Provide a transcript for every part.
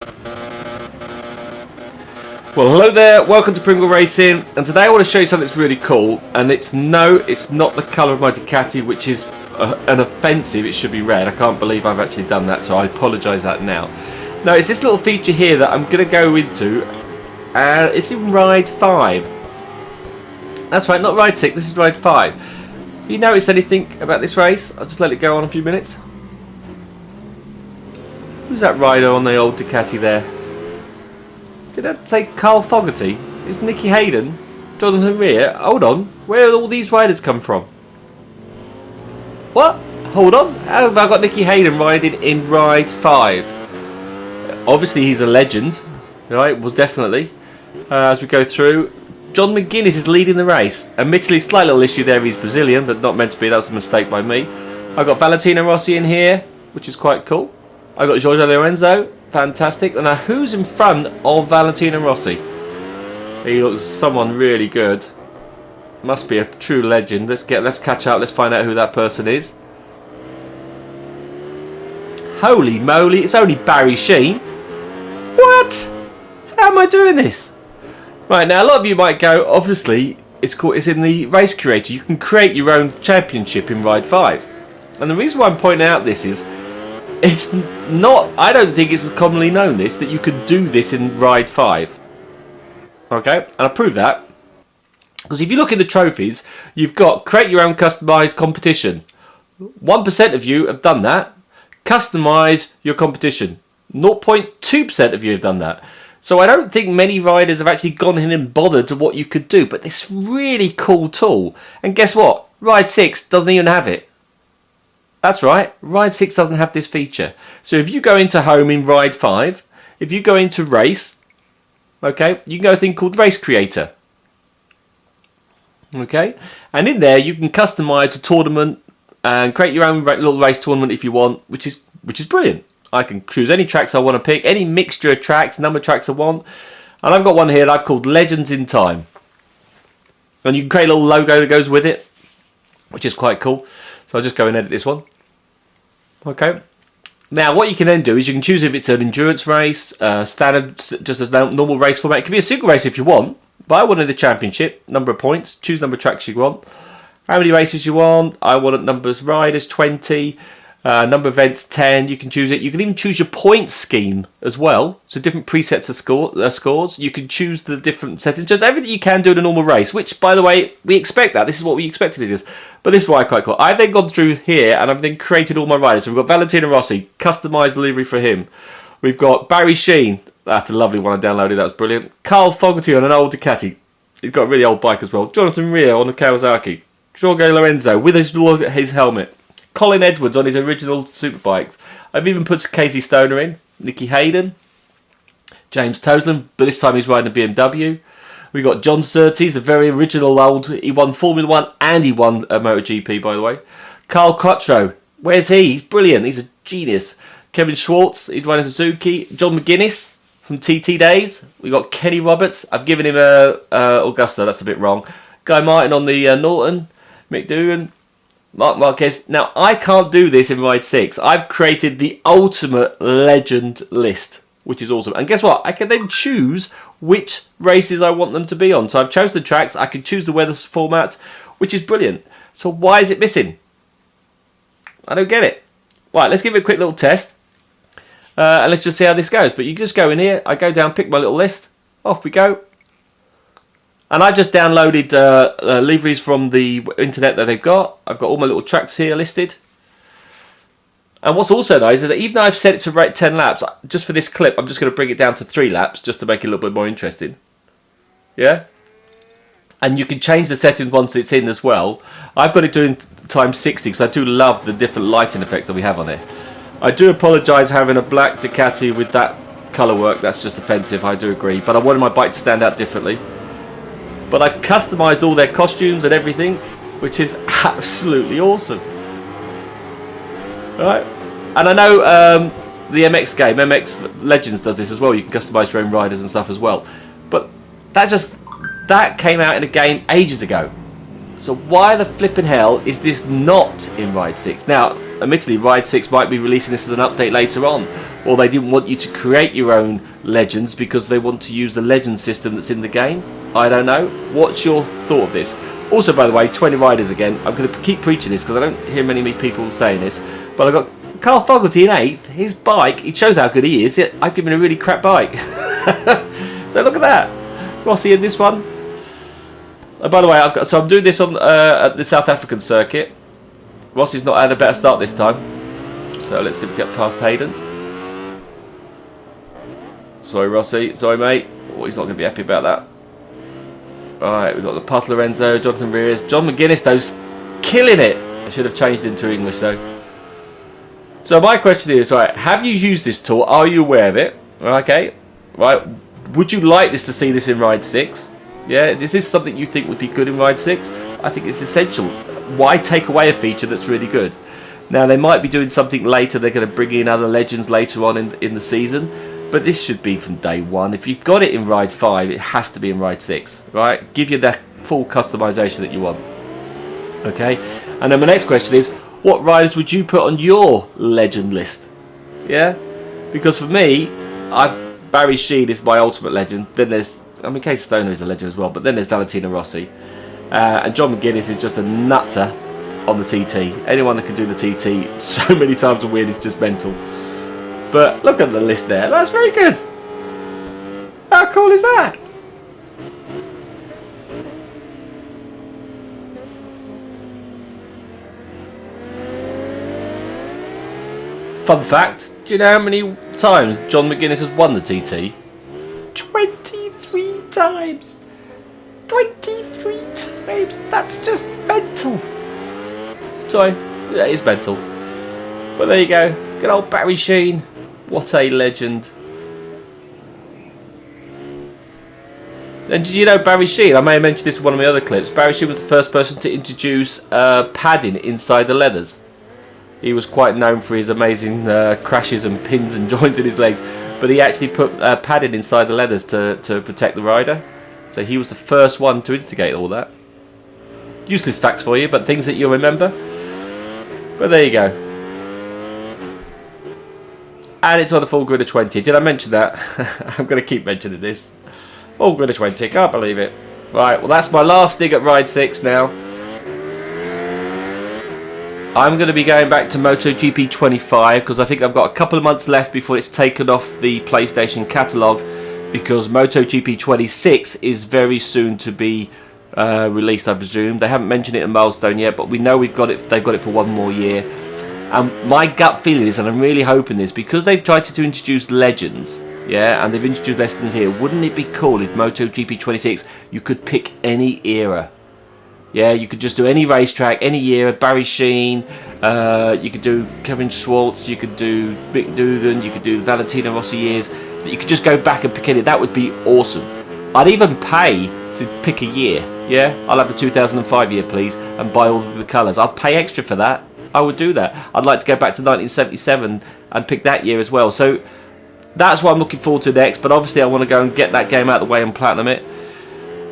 Well, hello there, welcome to Pringle Racing, and today I want to show you something that's really cool, and it's not the colour of my Ducati, which is an offensive. It should be red. I can't believe I've actually done that, so I apologise that now. No, it's this little feature here that I'm going to go into, and it's in Ride 5. That's right, not Ride 6, this is Ride 5. Have you noticed anything about this race? I'll just let it go on a few minutes. Who's that rider on the old Ducati there? Did that say Carl Fogarty? It's Nicky Hayden? Jonathan Rea? Hold on, where have all these riders come from? What? Hold on, how have I got Nicky Hayden riding in Ride 5? Obviously he's a legend, right, was definitely. As we go through, John McGuinness is leading the race. Admittedly, slight little issue there, he's Brazilian, but not meant to be, that was a mistake by me. I've got Valentino Rossi in here, which is quite cool. I've got Giorgio Lorenzo. Fantastic. Now, who's in front of Valentino Rossi? He looks someone really good. Must be a true legend. Let's catch up. Let's find out who that person is. Holy moly! It's only Barry Sheene. What? How am I doing this? Right, now a lot of you might go. Obviously, it's in the race creator. You can create your own championship in Ride 5. And the reason why I'm pointing out this is, it's not, I don't think it's commonly known this, that you could do this in Ride 5. Okay, and I prove that because if you look in the trophies, you've got create your own customised competition. 1% of you have done that. Customise your competition. 0.2% of you have done that. So I don't think many riders have actually gone in and bothered to what you could do, but this really cool tool. And guess what? Ride 6 doesn't even have it. That's right, Ride 6 doesn't have this feature. So if you go into home in Ride 5, if you go into race, okay, you can go to a thing called Race Creator. Okay, and in there you can customise a tournament and create your own little race tournament if you want, which is brilliant. I can choose any tracks I want to pick, any mixture of tracks, number of tracks I want. And I've got one here that I've called Legends in Time. And you can create a little logo that goes with it, which is quite cool. So I'll just go and edit this one. Okay. Now what you can then do is you can choose if it's an endurance race, standard, just a normal race format. It can be a single race if you want, but I wanted the championship, number of points, choose number of tracks you want, how many races you want. I wanted numbers riders 20, number of events 10. You can choose it. You can even choose your points scheme as well. So different presets of scores. You can choose the different settings. Just everything you can do in a normal race. Which, by the way, we expect that. This is what we expected it is. But this is why quite cool. I've then gone through here and I've then created all my riders. So we've got Valentino Rossi, customised livery for him. We've got Barry Sheene. That's a lovely one I downloaded. That was brilliant. Carl Fogarty on an old Ducati. He's got a really old bike as well. Jonathan Rea on the Kawasaki. Giorgio Lorenzo with his helmet. Colin Edwards on his original superbike. I've even put Casey Stoner in. Nicky Hayden. James Toseland, but this time he's riding a BMW. We've got John Surtees, the very original old. He won Formula 1 and he won a MotoGP, by the way. Carl Cotro. Where's he? He's brilliant. He's a genius. Kevin Schwartz. He's riding Suzuki. John McGuinness from TT days. We've got Kenny Roberts. I've given him a Augusta. That's a bit wrong. Guy Martin on the Norton. Mick Dugan. Mark Marquez. Now, I can't do this in Ride 6. I've created the ultimate legend list, which is awesome. And guess what? I can then choose which races I want them to be on. So I've chosen the tracks. I can choose the weather formats, which is brilliant. So why is it missing? I don't get it. Right, let's give it a quick little test. And let's just see how this goes. But you just go in here. I go down, pick my little list. Off we go. And I've just downloaded liveries from the internet that they've got. I've got all my little tracks here listed. And what's also nice is that even though I've set it to rate 10 laps, just for this clip, I'm just going to bring it down to 3 laps, just to make it a little bit more interesting. Yeah? And you can change the settings once it's in as well. I've got it doing times 60, because I do love the different lighting effects that we have on it. I do apologise having a black Ducati with that colour work. That's just offensive, I do agree. But I wanted my bike to stand out differently. But I've customised all their costumes and everything, which is absolutely awesome. Right? And I know the MX game, MX Legends does this as well. You can customise your own riders and stuff as well. But that came out in a game ages ago. So why the flipping hell is this not in Ride 6? Now, admittedly, Ride 6 might be releasing this as an update later on. or they didn't want you to create your own legends because they want to use the legend system that's in the game. I don't know. What's your thought of this? Also, by the way, 20 riders again. I'm going to keep preaching this because I don't hear many people saying this. But I've got Carl Fogarty in 8th. His bike, it shows how good he is. I've given him a really crap bike. So look at that. Rossi in this one. By the way, I'm doing this on at the South African circuit. Rossi's not had a better start this time. So let's see if we get past Hayden. Sorry, Rossi. Sorry, mate. Oh, he's not going to be happy about that. Alright, we've got the Pat Lorenzo, Jonathan Rears. John McGuinness, though's killing it. I should have changed into English, though. So my question is, right, have you used this tool? Are you aware of it? Okay. Right. Would you like this to see this in Ride 6? Yeah, is this something you think would be good in Ride 6? I think it's essential. Why take away a feature that's really good? Now, they might be doing something later. They're going to bring in other legends later on in the season. But this should be from day one. If you've got it in Ride 5, it has to be in Ride 6. Right? Give you that full customization that you want. Okay? And then my next question is, what riders would you put on your legend list? Yeah? Because for me, Barry Sheed is my ultimate legend. Then there's, Casey Stoner is a legend as well, but then there's Valentino Rossi. And John McGuinness is just a nutter on the TT. Anyone that can do the TT so many times a win is just mental. But look at the list there. That's very good. How cool is that? Fun fact, do you know how many times John McGuinness has won the TT? 23 times. 23 times. That's just mental. Sorry, yeah, it is mental. But there you go. Good old Barry Sheen. What a legend. And did you know Barry Sheen? I may have mentioned this in one of my other clips. Barry Sheen was the first person to introduce padding inside the leathers. He was quite known for his amazing crashes and pins and joints in his legs. But he actually put padding inside the leathers to protect the rider. So he was the first one to instigate all that. Useless facts for you, but things that you'll remember. But there you go. And it's on a full grid of 20. Did I mention that? I'm going to keep mentioning this. Full grid of 20. Can't believe it. Right, well that's my last dig at Ride 6 now. I'm going to be going back to MotoGP 25 because I think I've got a couple of months left before it's taken off the PlayStation catalogue, because MotoGP 26 is very soon to be released, I presume. They haven't mentioned it in Milestone yet, but we know they've got it for one more year. And my gut feeling is, and I'm really hoping this, because they've tried to introduce legends, yeah, and they've introduced legends here, wouldn't it be cool if MotoGP 26, you could pick any era? Yeah, you could just do any racetrack, any year, Barry Sheen, you could do Kevin Schwartz, you could do Mick Dugan, you could do Valentino Rossi years, you could just go back and pick any. That would be awesome. I'd even pay to pick a year, yeah? I'll have the 2005 year, please, and buy all the colours. I'll pay extra for that. I would do that. I'd like to go back to 1977 and pick that year as well. So that's what I'm looking forward to next, but obviously I want to go and get that game out of the way and platinum it.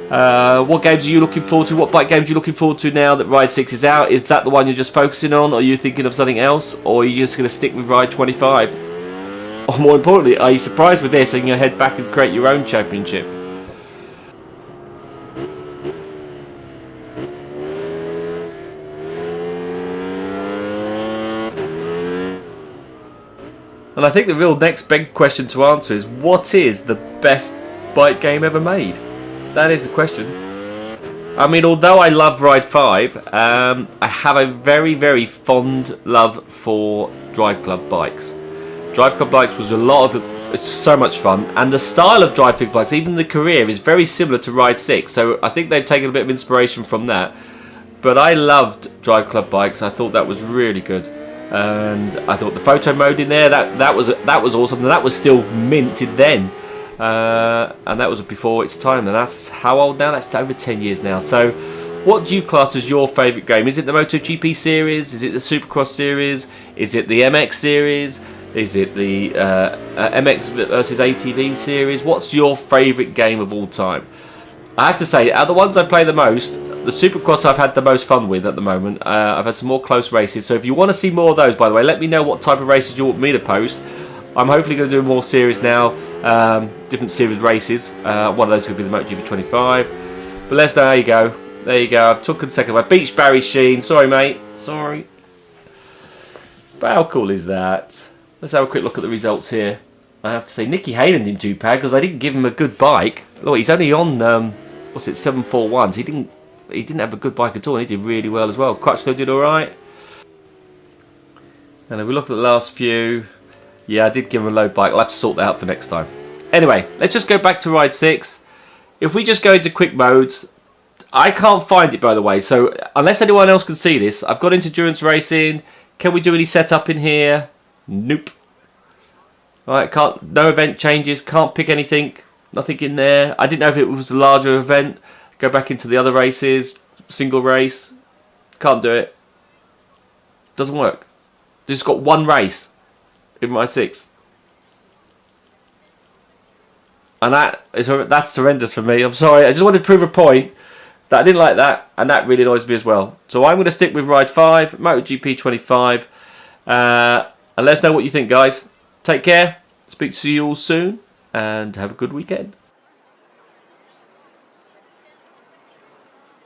What games are you looking forward to? What bike games are you looking forward to now that Ride 6 is out? Is that the one you're just focusing on, or are you thinking of something else, or are you just going to stick with Ride 25? Or more importantly, are you surprised with this and you're going to head back and create your own championship? And I think the real next big question to answer is, what is the best bike game ever made? That is the question. I mean, although I love Ride 5, I have a very, very fond love for Drive Club bikes. Drive Club bikes was it's so much fun, and the style of Drive Club bikes, even the career, is very similar to Ride 6, so I think they've taken a bit of inspiration from that. But I loved Drive Club bikes. I thought that was really good. And I thought the photo mode in there, that was awesome, and that was still minted then, and that was before its time, and that's how old now? That's over 10 years now. So what do you class as your favourite game? Is it the MotoGP series? Is it the Supercross series? Is it the MX series? Is it the MX versus ATV series? What's your favourite game of all time? I have to say, out of the ones I play the most, the Supercross I've had the most fun with at the moment. I've had some more close races, so if you want to see more of those, by the way, let me know what type of races you want me to post. I'm hopefully going to do more series now, different series races. One of those could be the MotoGP 25. But let's know how you go. There you go. I took a second. I beached Barry Sheen. Sorry, mate. Sorry. But how cool is that? Let's have a quick look at the results here. I have to say, Nicky Hayden didn't do bad because I didn't give him a good bike. Look, he's only on 741s. He didn't have a good bike at all. He did really well as well. Crutchlow did all right. And if we look at the last few, yeah, I did give him a low bike. I'll have to sort that out for next time. Anyway, let's just go back to ride 6. If we just go into quick modes, I can't find it, by the way. So unless anyone else can see this, I've got into endurance racing. Can we do any setup in here? Nope. Right, no event changes. Can't pick anything. Nothing in there. I didn't know if it was a larger event. Go back into the other races. Single race. Can't do it. Doesn't work. Just got one race in ride 6. And that's horrendous for me. I'm sorry. I just wanted to prove a point that I didn't like that, and that really annoys me as well. So I'm going to stick with ride 5, MotoGP 25. And let us know what you think, guys. Take care. Speak to you all soon, and have a good weekend.